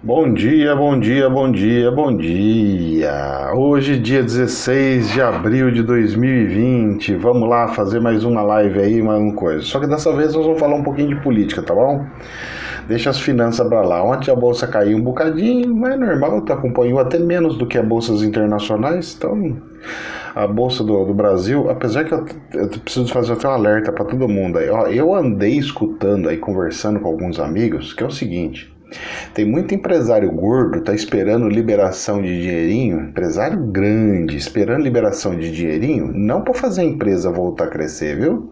Bom dia, bom dia, bom dia, bom dia. Hoje, dia 16 de abril de 2020. Vamos lá fazer mais uma live aí, mais uma coisa. Só que dessa vez nós vamos falar um pouquinho de política, tá bom? Deixa as finanças pra lá. Ontem a bolsa caiu um bocadinho, mas é normal, acompanhou até menos do que as bolsas internacionais. Então, a bolsa do Brasil, apesar que eu preciso fazer até um alerta pra todo mundo aí. Ó, eu andei escutando aí, conversando com alguns amigos, que é o seguinte: tem muito empresário gordo, tá esperando liberação de dinheirinho, empresário grande, esperando liberação de dinheirinho, não para fazer a empresa voltar a crescer, viu?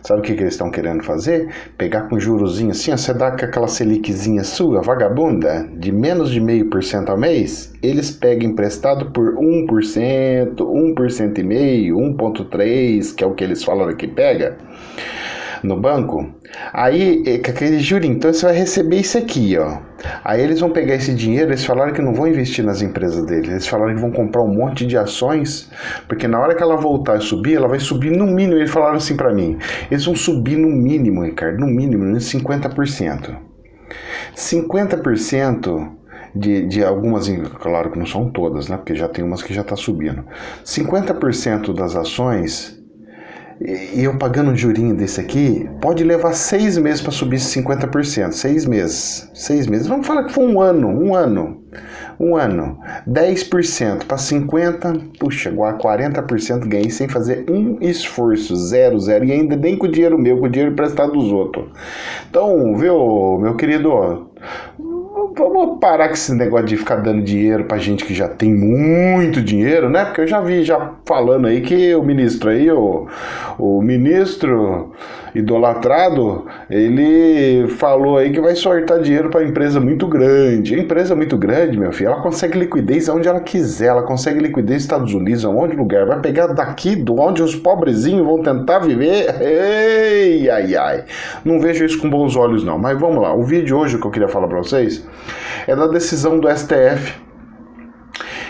Sabe o que eles estão querendo fazer? Pegar com jurozinho assim, ó, você dá com aquela Seliczinha sua, vagabunda, de menos de 0,5% ao mês, eles pegam emprestado por 1%, 1,5%, 1,3%, que é o que eles falaram que pega no banco. Aí, com aquele juros, então você vai receber isso aqui, ó. Aí eles vão pegar esse dinheiro, eles falaram que não vão investir nas empresas deles, eles falaram que vão comprar um monte de ações, porque na hora que ela voltar a subir, ela vai subir no mínimo, eles falaram assim pra mim, eles vão subir no mínimo, Ricardo, no mínimo, 50%. 50% de algumas, claro que não são todas, né, porque já tem umas que já tá subindo. 50% das ações, e eu pagando um jurinho desse aqui, pode levar 6 meses para subir 50%. 6 meses. 6 meses. Vamos falar que foi um ano. 10% para 50%. Puxa, agora 40% ganhei sem fazer um esforço. Zero. E ainda nem com o dinheiro meu, com o dinheiro emprestado dos outros. Então, viu, meu querido, vamos parar com esse negócio de ficar dando dinheiro pra gente que já tem muito dinheiro, né? Porque eu já vi falando aí que o ministro aí, o ministro idolatrado, ele falou aí que vai sortar dinheiro pra empresa muito grande. A empresa muito grande, meu filho, ela consegue liquidez onde ela quiser, ela consegue liquidez nos Estados Unidos, aonde lugar, vai pegar daqui, de onde os pobrezinhos vão tentar viver. Ei, ai. Não vejo isso com bons olhos não, mas vamos lá. O vídeo hoje que eu queria falar pra vocês é da decisão do STF,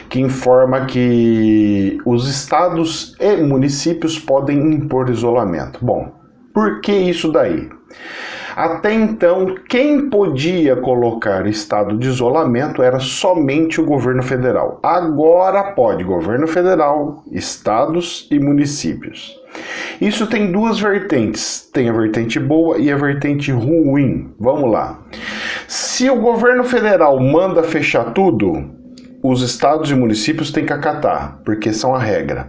que informa que os estados e municípios podem impor isolamento. Bom, por que isso daí? Até então, quem podia colocar estado de isolamento era somente o governo federal. Agora pode governo federal, estados e municípios. Isso tem duas vertentes, tem a vertente boa e a vertente ruim. Vamos lá. Se o governo federal manda fechar tudo, os estados e municípios têm que acatar, porque são a regra.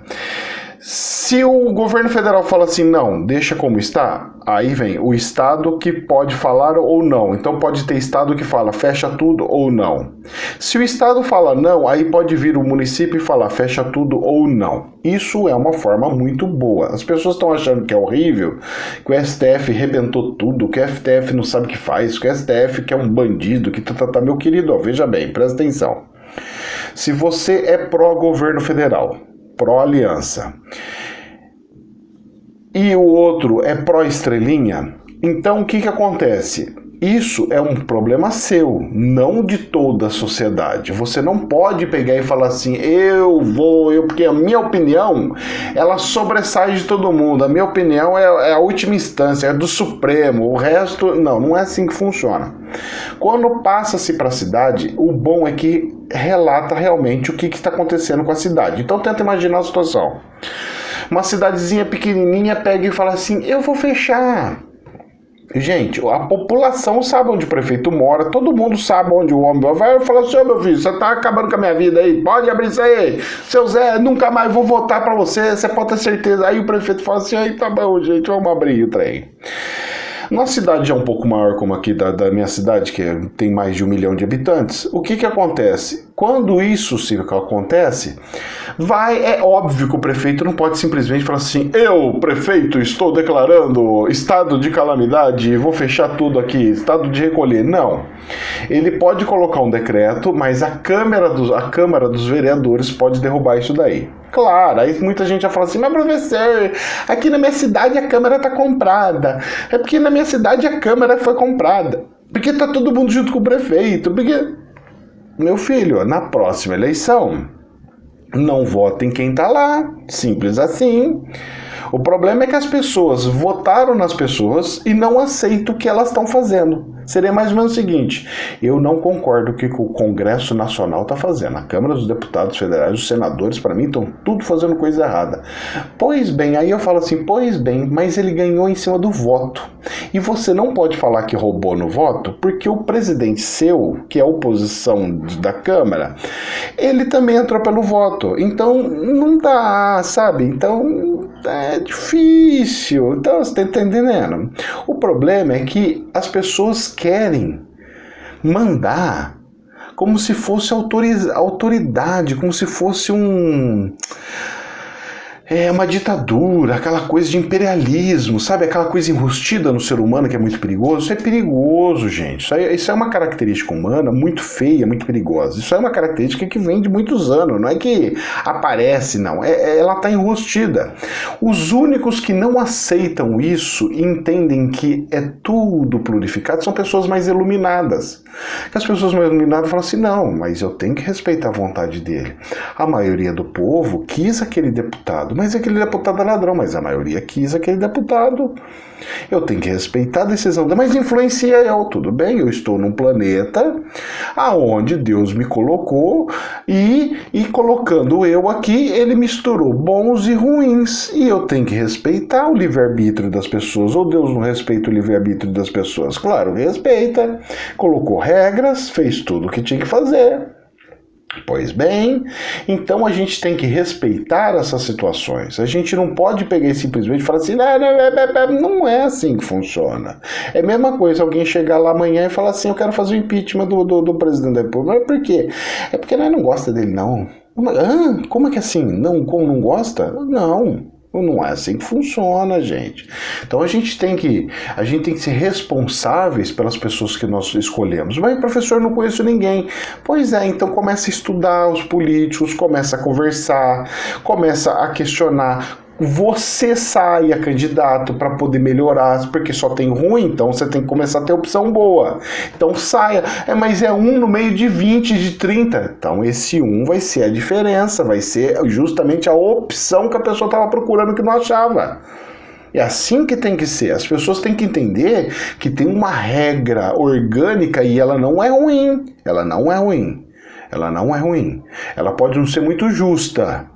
Se o governo federal fala assim, não, deixa como está, aí vem o estado que pode falar ou não. Então pode ter estado que fala fecha tudo ou não. Se o estado fala não, aí pode vir o município e falar fecha tudo ou não. Isso é uma forma muito boa. As pessoas estão achando que é horrível, que o STF rebentou tudo, que o STF não sabe o que faz, que o STF que é um bandido, que meu querido, ó, veja bem, presta atenção. Se você é pró-governo federal, pró-aliança, e o outro é pró-estrelinha, então o que acontece? Isso é um problema seu, não de toda a sociedade. Você não pode pegar e falar assim, porque a minha opinião, ela sobressai de todo mundo. A minha opinião é a última instância, é do Supremo. O resto, não é assim que funciona. Quando passa-se para a cidade, o bom é que relata realmente o que está acontecendo com a cidade. Então tenta imaginar a situação. Uma cidadezinha pequenininha pega e fala assim, eu vou fechar. Gente, a população sabe onde o prefeito mora, todo mundo sabe onde o homem vai falar assim, meu filho, você tá acabando com a minha vida aí, pode abrir isso aí, seu Zé, nunca mais vou votar pra você pode ter certeza. Aí o prefeito fala assim, aí tá bom, gente, vamos abrir o trem. Nossa cidade é um pouco maior como aqui da minha cidade, que tem mais de 1 milhão de habitantes. O que acontece? Quando isso acontece, é óbvio que o prefeito não pode simplesmente falar assim, eu, prefeito, estou declarando estado de calamidade, vou fechar tudo aqui, estado de recolher. Não. Ele pode colocar um decreto, mas a Câmara dos Vereadores pode derrubar isso daí. Claro, aí muita gente já fala assim, mas professor, aqui na minha cidade a Câmara tá comprada. É porque na minha cidade a Câmara foi comprada. Porque tá todo mundo junto com o prefeito. Porque, meu filho, na próxima eleição, não votem quem tá lá. Simples assim. O problema é que as pessoas votaram nas pessoas e não aceitam o que elas estão fazendo. Seria mais ou menos o seguinte: eu não concordo com o que o Congresso Nacional está fazendo. A Câmara dos Deputados Federais, os senadores, para mim, estão tudo fazendo coisa errada. Pois bem, aí eu falo assim, pois bem, mas ele ganhou em cima do voto. E você não pode falar que roubou no voto, porque o presidente seu, que é a oposição da Câmara, ele também entrou pelo voto. Então, não dá, sabe? Então, é difícil. Então, você está entendendo? O problema é que as pessoas querem mandar como se fosse autoridade, como se fosse uma ditadura, aquela coisa de imperialismo, sabe? Aquela coisa enrustida no ser humano que é muito perigoso. Isso é perigoso, gente. Isso é uma característica humana muito feia, muito perigosa. Isso é uma característica que vem de muitos anos, não é que aparece, não. Ela está enrustida. Os únicos que não aceitam isso e entendem que é tudo plurificado são pessoas mais iluminadas. Que as pessoas mais iluminadas falam assim, não, mas eu tenho que respeitar a vontade dele. A maioria do povo quis aquele deputado, mas aquele deputado é ladrão, mas a maioria quis aquele deputado. Eu tenho que respeitar a decisão dele, mas influencia eu, tudo bem, eu estou num planeta aonde Deus me colocou e colocando eu aqui, ele misturou bons e ruins, e eu tenho que respeitar o livre-arbítrio das pessoas. Ou Deus não respeita o livre-arbítrio das pessoas? Claro, respeita, colocou regras, fez tudo o que tinha que fazer. Pois bem, então a gente tem que respeitar essas situações. A gente não pode pegar e simplesmente falar assim, não é assim que funciona. É a mesma coisa alguém chegar lá amanhã e falar assim, eu quero fazer o impeachment do presidente da República. Mas por quê? É porque nós não gosta dele, não. Como é que assim? Não, como não gosta? Não é assim que funciona, gente. Então a gente tem que ser responsáveis pelas pessoas que nós escolhemos. Mas, professor, não conheço ninguém. Pois é, então começa a estudar os políticos, começa a conversar, começa a questionar. Você saia candidato para poder melhorar, porque só tem ruim, então você tem que começar a ter opção boa. Então saia, mas é um no meio de 20, de 30. Então esse um vai ser a diferença, vai ser justamente a opção que a pessoa estava procurando que não achava. É assim que tem que ser. As pessoas têm que entender que tem uma regra orgânica e ela não é ruim. Ela não é ruim. Ela não é ruim. Ela pode não ser muito justa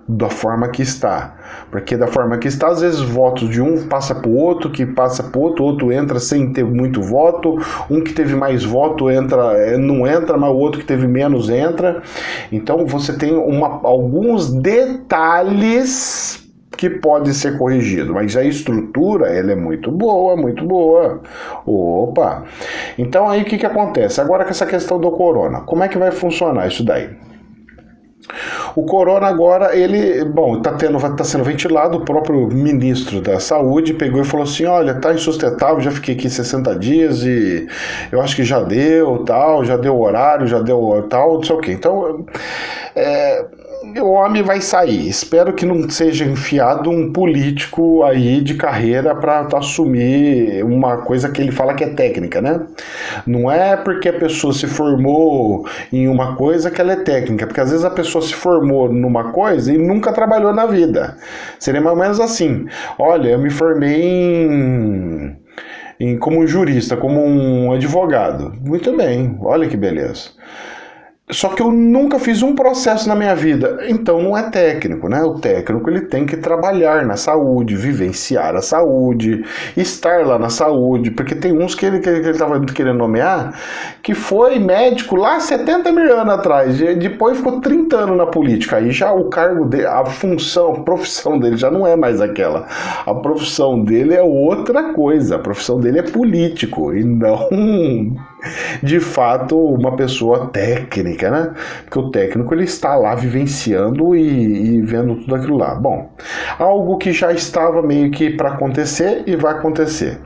da forma que está, porque da forma que está, às vezes votos de um passa para o outro, que passa para o outro entra sem ter muito voto, um que teve mais voto não entra, mas o outro que teve menos entra. Então você tem alguns detalhes que pode ser corrigido, mas a estrutura ela é muito boa, muito boa. Opa! Então aí o que acontece? Agora com essa questão do corona, como é que vai funcionar isso daí? O corona agora, está sendo ventilado. O próprio ministro da Saúde pegou e falou assim, olha, tá insustentável, já fiquei aqui 60 dias e eu acho que já deu horário, já deu tal, não sei o quê. Então, o homem vai sair. Espero que não seja enfiado um político aí de carreira para assumir uma coisa que ele fala que é técnica, né? Não é porque a pessoa se formou em uma coisa que ela é técnica, porque às vezes a pessoa se formou numa coisa e nunca trabalhou na vida. Seria mais ou menos assim. Olha, eu me formei como jurista, como um advogado. Muito bem, olha que beleza. Só que eu nunca fiz um processo na minha vida, então não é técnico, né? O técnico ele tem que trabalhar na saúde, vivenciar a saúde, estar lá na saúde, porque tem uns que ele estava querendo nomear, que foi médico lá 70 mil anos atrás, e depois ficou 30 anos na política, aí já o cargo dele, a profissão dele já não é mais aquela, a profissão dele é outra coisa, a profissão dele é político, e não de fato uma pessoa técnica, né? Porque o técnico ele está lá vivenciando e vendo tudo aquilo lá. Bom, algo que já estava meio que para acontecer e vai acontecer.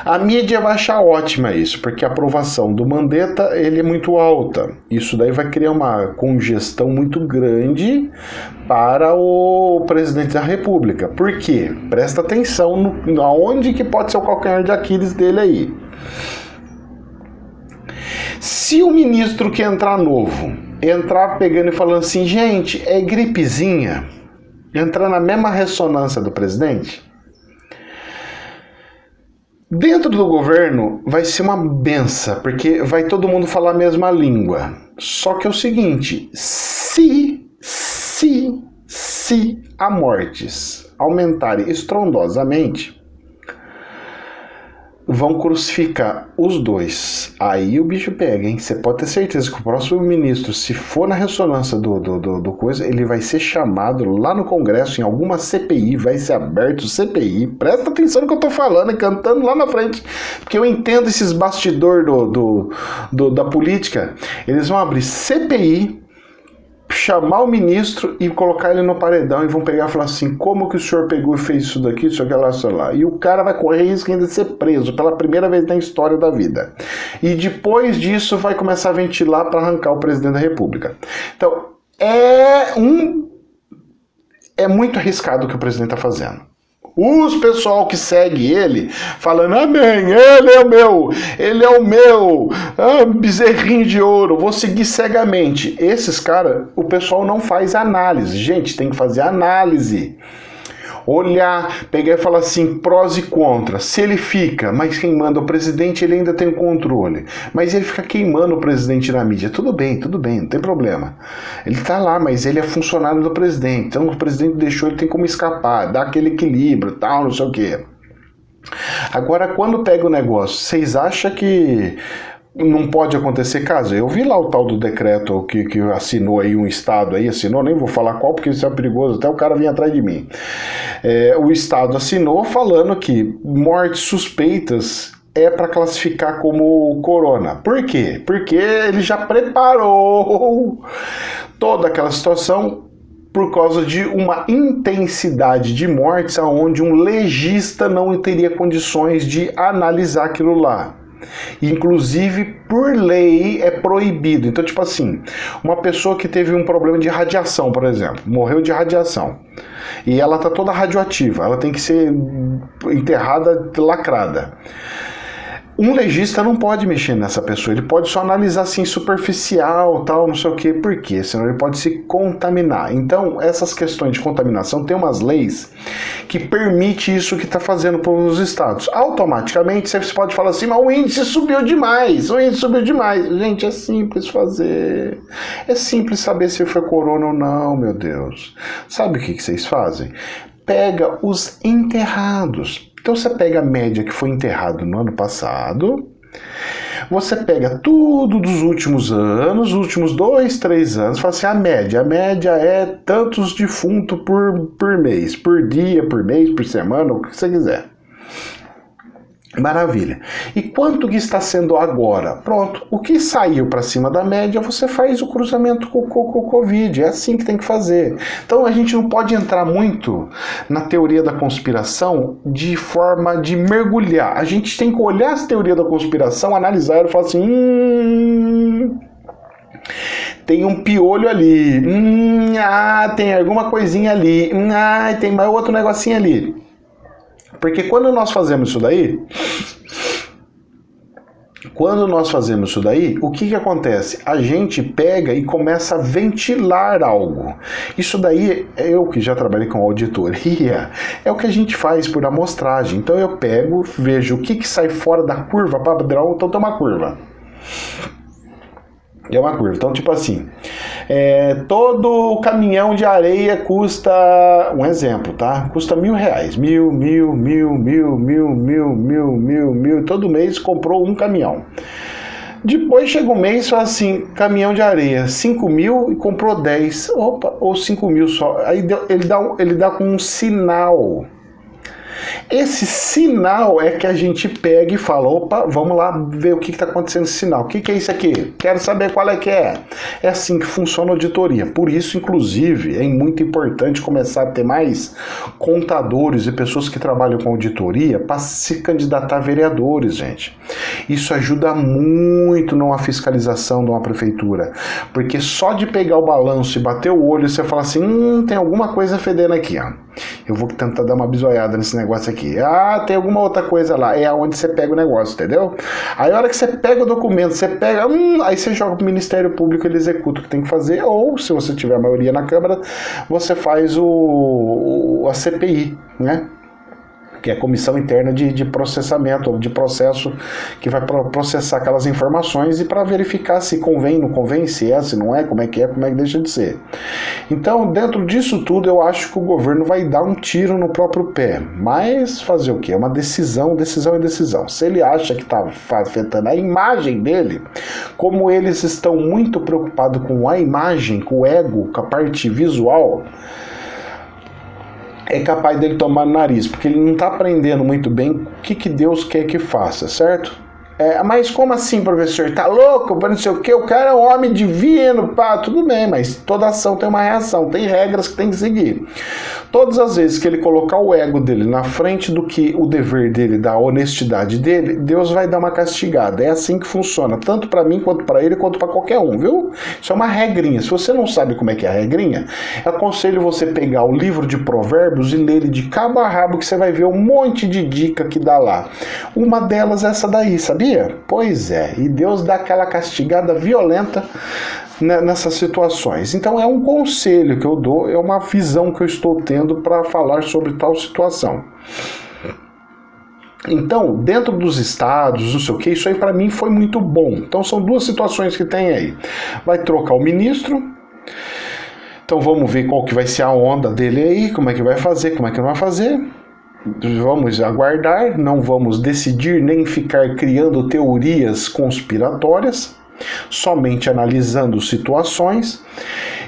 A mídia vai achar ótima isso, porque a aprovação do Mandetta ele é muito alta. Isso daí vai criar uma congestão muito grande para o presidente da República. Por quê? Presta atenção aonde que pode ser o calcanhar de Aquiles dele aí. Se o ministro que entrar novo, entrar pegando e falando assim, gente, é gripezinha, entrar na mesma ressonância do presidente, Dentro do governo vai ser uma benção, porque vai todo mundo falar a mesma língua. Só que é o seguinte, se a mortes aumentarem estrondosamente, vão crucificar os dois. Aí o bicho pega, hein? Você pode ter certeza que o próximo ministro, se for na ressonância do coisa, ele vai ser chamado lá no Congresso, em alguma CPI, vai ser aberto CPI. Presta atenção no que eu tô falando, cantando lá na frente, porque eu entendo esses bastidores da política. Eles vão abrir CPI, chamar o ministro e colocar ele no paredão e vão pegar e falar assim, como que o senhor pegou e fez isso daqui, isso aqui, lá. E o cara vai correr risco ainda de ser preso pela primeira vez na história da vida. E depois disso vai começar a ventilar para arrancar o presidente da República. Então, é muito arriscado o que o presidente está fazendo. Os pessoal que segue ele, falando, amém, ele é o meu, bezerrinho de ouro, vou seguir cegamente. Esses caras, o pessoal não faz análise. Gente, tem que fazer análise. Olhar, pegar e falar assim, prós e contras. Se ele fica, mas quem manda o presidente, ele ainda tem o controle. Mas ele fica queimando o presidente na mídia. Tudo bem, não tem problema. Ele tá lá, mas ele é funcionário do presidente. Então o presidente deixou, ele tem como escapar, dá aquele equilíbrio, tal, não sei o quê. Agora, quando pega o negócio, vocês acham que não pode acontecer caso? Eu vi lá o tal do decreto que assinou aí um estado aí, assinou, nem vou falar qual porque isso é perigoso, até o cara vinha atrás de mim. O estado assinou falando que mortes suspeitas é para classificar como corona. Por quê? Porque ele já preparou toda aquela situação por causa de uma intensidade de mortes onde um legista não teria condições de analisar aquilo lá. Inclusive, por lei, é proibido. Então, tipo assim, uma pessoa que teve um problema de radiação, por exemplo, morreu de radiação, e ela tá toda radioativa, ela tem que ser enterrada lacrada. Um legista não pode mexer nessa pessoa, ele pode só analisar assim, superficial, tal, não sei o que, por quê? Senão ele pode se contaminar. Então, essas questões de contaminação, tem umas leis que permitem isso que está fazendo pelos estados. Automaticamente, você pode falar assim, mas o índice subiu demais, Gente, é simples fazer. É simples saber se foi corona ou não, meu Deus. Sabe o que vocês fazem? Pega os enterrados. Então você pega a média que foi enterrado no ano passado, você pega tudo dos últimos anos, os últimos 2, 3 anos, fala assim, a média é tantos defuntos por mês, por dia, por mês, por semana, o que você quiser. Maravilha. E quanto que está sendo agora? Pronto, o que saiu para cima da média, você faz o cruzamento com o Covid. É assim que tem que fazer. Então a gente não pode entrar muito na teoria da conspiração de forma de mergulhar. A gente tem que olhar as teorias da conspiração, analisar e falar assim... tem um piolho ali. Tem alguma coisinha ali. Tem mais outro negocinho ali. Porque quando nós fazemos isso daí, o que acontece? A gente pega e começa a ventilar algo. Isso daí, eu que já trabalhei com auditoria, é o que a gente faz por amostragem. Então eu pego, vejo o que sai fora da curva, padrão, então tem uma curva. É uma curva. Então, tipo assim, todo caminhão de areia custa, um exemplo, tá? Custa R$1.000. Mil. Todo mês comprou um caminhão. Depois chega um mês e fala assim, caminhão de areia, 5.000 e comprou 10. Opa, ou 5.000 só. Aí ele dá com um sinal. Esse sinal é que a gente pega e fala, opa, vamos lá ver o que está acontecendo nesse sinal. O que é isso aqui? Quero saber qual é que é. É assim que funciona a auditoria. Por isso, inclusive, é muito importante começar a ter mais contadores e pessoas que trabalham com auditoria para se candidatar a vereadores, gente. Isso ajuda muito numa fiscalização de uma prefeitura. Porque só de pegar o balanço e bater o olho, você fala assim, tem alguma coisa fedendo aqui, ó. Eu vou tentar dar uma bisoiada nesse negócio aqui. Tem alguma outra coisa lá. É onde você pega o negócio, entendeu? Aí a hora que você pega o documento, você pega... aí você joga pro Ministério Público, ele executa o que tem que fazer. Ou, se você tiver a maioria na Câmara, você faz a CPI, né? que é a comissão interna de processamento, de processo, que vai processar aquelas informações e para verificar se convém, não convém, se é, se não é, como é que deixa de ser. Então, dentro disso tudo, eu acho que o governo vai dar um tiro no próprio pé, mas fazer o quê? É uma decisão é decisão. Se ele acha que está afetando a imagem dele, como eles estão muito preocupados com a imagem, com o ego, com a parte visual, é capaz dele tomar no nariz, porque ele não está aprendendo muito bem o que Deus quer que faça, certo? Mas como assim, professor? Tá louco? Não sei o que, o cara é um homem divino, pá, tudo bem, mas toda ação tem uma reação, tem regras que tem que seguir. Todas as vezes que ele colocar o ego dele na frente do que o dever dele, da honestidade dele, Deus vai dar uma castigada. É assim que funciona, tanto para mim, quanto para ele, quanto para qualquer um, viu? Isso é uma regrinha. Se você não sabe como é que é a regrinha, eu aconselho você pegar o livro de Provérbios e ler ele de cabo a rabo, que você vai ver um monte de dica que dá lá. Uma delas é essa daí, sabia? Pois é, e Deus dá aquela castigada violenta nessas situações. Então é um conselho que eu dou, é uma visão que eu estou tendo para falar sobre tal situação. Então, dentro dos estados, não sei o que, isso aí para mim foi muito bom. Então são duas situações que tem aí. Vai trocar o ministro, então vamos ver qual que vai ser a onda dele aí, como é que vai fazer, como é que não vai fazer. Vamos aguardar, não vamos decidir nem ficar criando teorias conspiratórias, somente analisando situações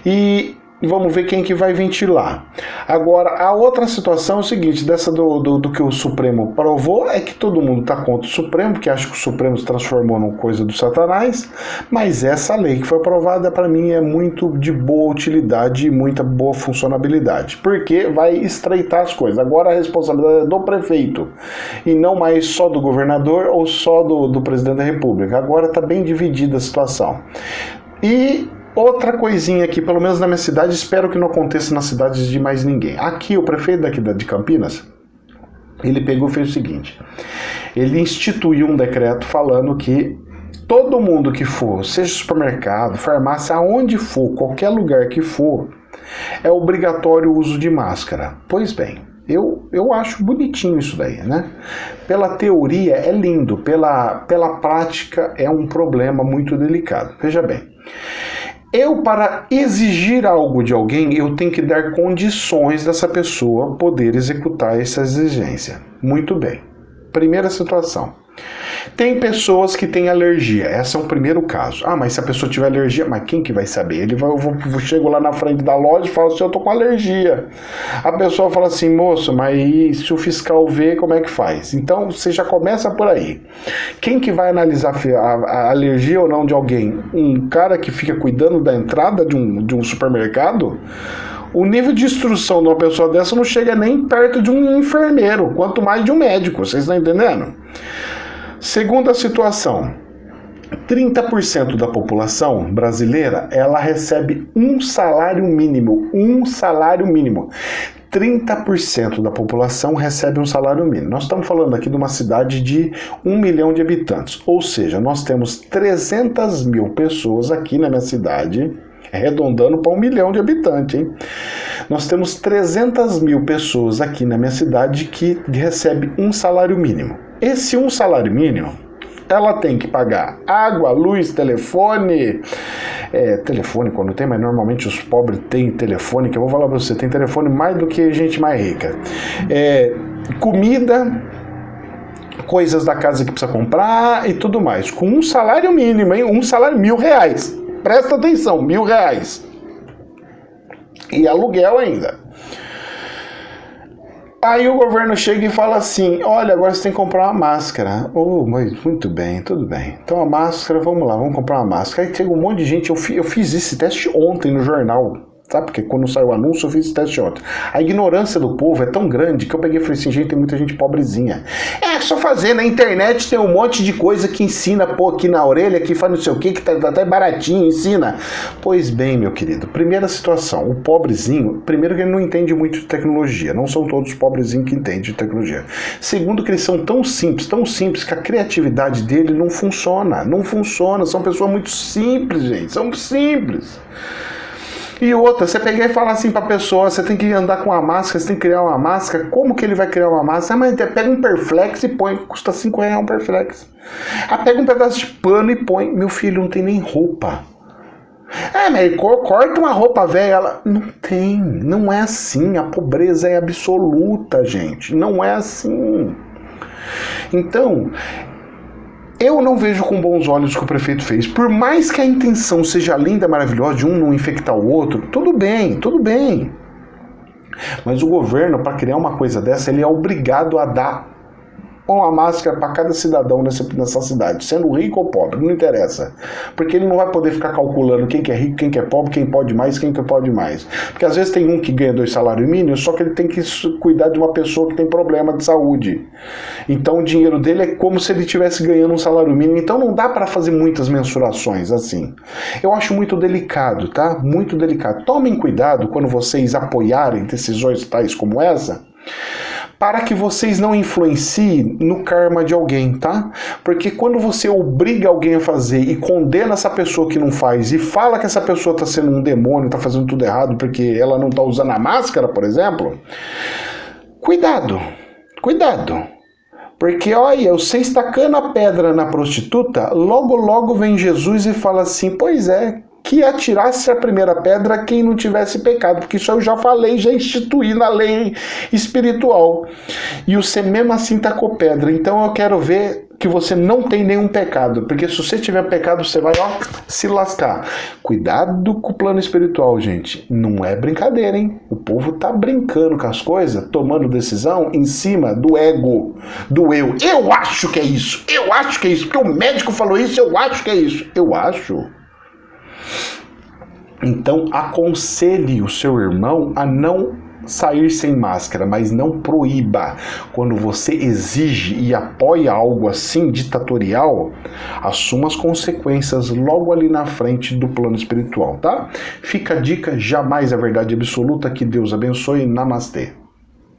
e vamos ver quem que vai ventilar. Agora, a outra situação é o seguinte, dessa do que o Supremo provou, é que todo mundo está contra o Supremo, porque acha que o Supremo se transformou numa coisa do Satanás, mas essa lei que foi aprovada, para mim, é muito de boa utilidade e muita boa funcionabilidade, porque vai estreitar as coisas. Agora a responsabilidade é do prefeito, e não mais só do governador ou só do presidente da República. Agora está bem dividida a situação. E outra coisinha aqui, pelo menos na minha cidade, espero que não aconteça nas cidades de mais ninguém. Aqui, o prefeito daqui de Campinas, ele pegou e fez o seguinte, ele instituiu um decreto falando que todo mundo que for, seja supermercado, farmácia, aonde for, qualquer lugar que for, é obrigatório o uso de máscara. Pois bem, eu acho bonitinho isso daí, né? Pela teoria é lindo, pela prática é um problema muito delicado. Veja bem, para exigir algo de alguém, eu tenho que dar condições dessa pessoa poder executar essa exigência. Muito bem. Primeira situação. Tem pessoas que têm alergia. Esse é um primeiro caso. Ah, mas se a pessoa tiver alergia, mas quem que vai saber? Eu chego lá na frente da loja e falo assim, eu tô com alergia. A pessoa fala assim, moço, mas se o fiscal ver, como é que faz? Então, você já começa por aí. Quem que vai analisar a alergia ou não de alguém? Um cara que fica cuidando da entrada de um supermercado? O nível de instrução de uma pessoa dessa não chega nem perto de um enfermeiro, quanto mais de um médico, vocês estão entendendo? Segunda situação, 30% da população brasileira, ela recebe um salário mínimo. 30% da população recebe um salário mínimo. Nós estamos falando aqui de uma cidade de 1 milhão de habitantes, ou seja, nós temos 300 mil pessoas aqui na minha cidade, arredondando para 1 milhão de habitantes, hein? Nós temos 300 mil pessoas aqui na minha cidade que recebe um salário mínimo. Esse um salário mínimo, ela tem que pagar água, luz, telefone, telefone quando tem, mas normalmente os pobres têm telefone, que eu vou falar para você, tem telefone mais do que gente mais rica. Comida, coisas da casa que precisa comprar e tudo mais. Com um salário mínimo, hein? Um salário, R$1.000. Presta atenção, R$1.000. E aluguel ainda. Aí o governo chega e fala assim, olha, agora você tem que comprar uma máscara. Oh, mas muito bem, tudo bem. Então a máscara, vamos lá, vamos comprar uma máscara. Aí chega um monte de gente, eu fiz esse teste ontem no jornal. Sabe, porque quando saiu o anúncio eu fiz esse teste ontem. A ignorância do povo é tão grande que eu peguei e falei assim, gente, tem muita gente pobrezinha. É só fazer, na internet tem um monte de coisa que ensina, pô, aqui na orelha, que faz não sei o que tá até baratinho, ensina. Pois bem, meu querido, primeira situação, o pobrezinho, primeiro que ele não entende muito de tecnologia, não são todos os pobrezinhos que entendem de tecnologia. Segundo que eles são tão simples que a criatividade dele não funciona, são pessoas muito simples, gente, são simples. E outra, você pegar e falar assim pra pessoa, você tem que andar com uma máscara, você tem que criar uma máscara, como que ele vai criar uma máscara? Mas pega um Perflex e põe, custa R$5 um Perflex. Pega um pedaço de pano e põe, meu filho, não tem nem roupa. Mas corta uma roupa velha, ela... Não tem, não é assim, a pobreza é absoluta, gente, não é assim. Então, eu não vejo com bons olhos o que o prefeito fez. Por mais que a intenção seja linda, maravilhosa, de um não infectar o outro, tudo bem, tudo bem. Mas o governo, para criar uma coisa dessa, ele é obrigado a dar uma máscara para cada cidadão nessa cidade, sendo rico ou pobre, não interessa. Porque ele não vai poder ficar calculando quem que é rico, quem que é pobre, quem pode mais, quem que pode mais. Porque às vezes tem um que ganha 2 salários mínimos, só que ele tem que cuidar de uma pessoa que tem problema de saúde. Então o dinheiro dele é como se ele estivesse ganhando um salário mínimo. Então não dá para fazer muitas mensurações assim. Eu acho muito delicado, tá? Muito delicado. Tomem cuidado quando vocês apoiarem decisões tais como essa, para que vocês não influenciem no karma de alguém, tá? Porque quando você obriga alguém a fazer e condena essa pessoa que não faz e fala que essa pessoa está sendo um demônio, está fazendo tudo errado porque ela não está usando a máscara, por exemplo, cuidado, cuidado. Porque, olha, você estacando a pedra na prostituta, logo, logo vem Jesus e fala assim, pois é, que atirasse a primeira pedra quem não tivesse pecado, porque isso eu já falei, já instituí na lei espiritual. E você mesmo assim tacou pedra. Então eu quero ver que você não tem nenhum pecado, porque se você tiver pecado, você vai, se lascar. Cuidado com o plano espiritual, gente. Não é brincadeira, hein? O povo tá brincando com as coisas, tomando decisão em cima do ego, do eu. Eu acho que é isso, eu acho que é isso, porque o médico falou isso, eu acho que é isso. Eu acho. Então aconselhe o seu irmão a não sair sem máscara, mas não proíba. Quando você exige e apoia algo assim ditatorial, assuma as consequências logo ali na frente do plano espiritual, tá? Fica a dica, jamais a verdade absoluta. Que Deus abençoe. Namastê.